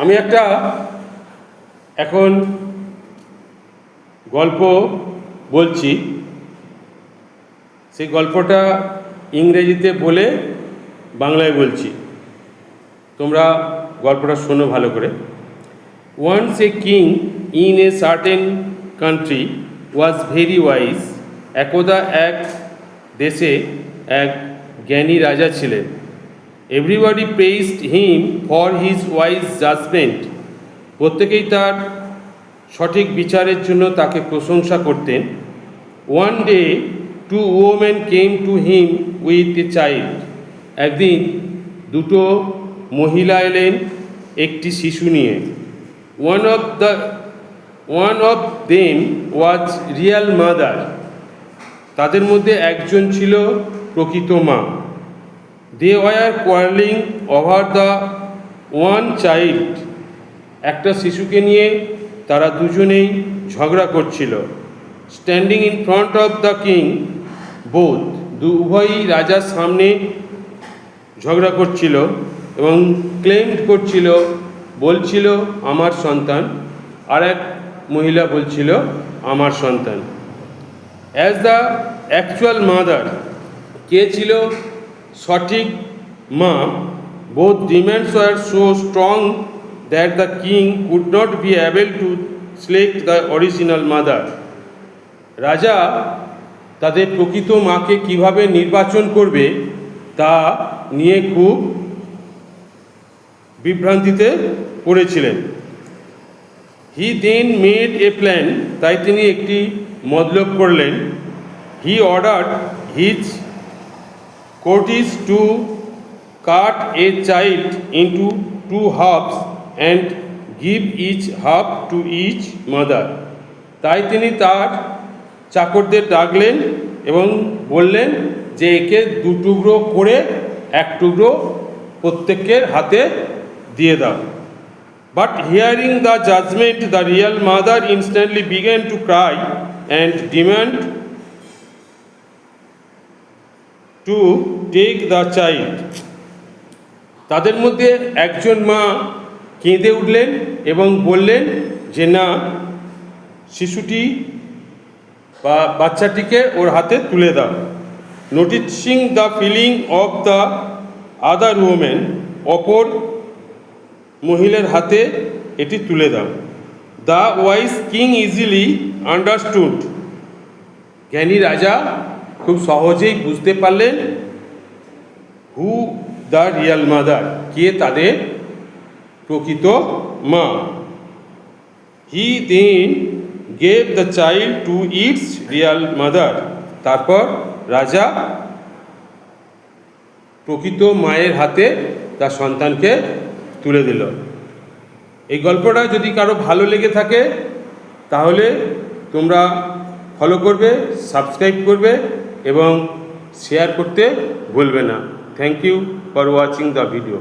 আমি একটা এখন গল্প বলছি। সেই গল্পটা ইংরেজিতে বলে বাংলায় বলছি, তোমরা গল্পটা শোনো ভালো করে। Once a king in a certain country was very wise. একদা এক দেশে এক জ্ঞানী রাজা ছিলেন। Everybody praised him for his wise judgment. প্রত্যেকেই তার সঠিক বিচারের জন্য তাকে প্রশংসা করতেন। One day, two women came to him with a child. একদিন দুটো মহিলা এলেন একটি শিশু নিয়ে। One of them was real mother. তাদের মধ্যে একজন ছিল প্রকৃত মা। They were quarreling over the one child. একটা শিশুকে নিয়ে তারা দুজনেই ঝগড়া করছিল। Standing in front of the king, both উভয়ই রাজার সামনে ঝগড়া করছিল এবং ক্লেমড করছিল, বলছিল আমার সন্তান, আর এক মহিলা বলছিল আমার সন্তান। অ্যাজ দ্য অ্যাকচুয়াল মাদার, কে ছিল সঠিক মা, both demands were so strong that the king could not be able to select the original mother. রাজা তাদের প্রকৃত মাকে কিভাবে নির্বাচন করবে তা নিয়ে খুব বিভ্রান্তিতে পড়েছিলেন। হি দেন মেড এ প্ল্যান, তাই তিনি একটি মতলব করলেন। He ordered his courtiers to cut a child into two halves and give each half to each mother. তাই তিনি তার চাকরদের ডাকলেন এবং বললেন যে একে দু টুকরো করে এক টুকরো প্রত্যেকের হাতে দিয়ে দাও। But hearing the judgment, the real mother instantly began to cry and demand to take the child. তাদের মধ্যে একজন মা কেঁদে উঠলেন এবং বললেন যে না, শিশুটি বা বাচ্চাটিকে ওর হাতে তুলে দাও। Noticing the feeling of the other women, অপর মহিলার হাতে এটি তুলে দাও। The wise king easily understood, জ্ঞানী রাজা খুব সহজেই বুঝতে পারলেন হু দ্য রিয়াল মাদার, কে তাদের প্রকৃত মা। He then gave the child to its real mother, তারপর রাজা প্রকৃত মায়ের হাতে তার সন্তানকে তুলে দিল। এই গল্পটা যদি কারো ভালো লেগে থাকে তাহলে তোমরা ফলো করবে, সাবস্ক্রাইব করবে এবং শেয়ার করতে ভুলবে না। Thank you for watching the video.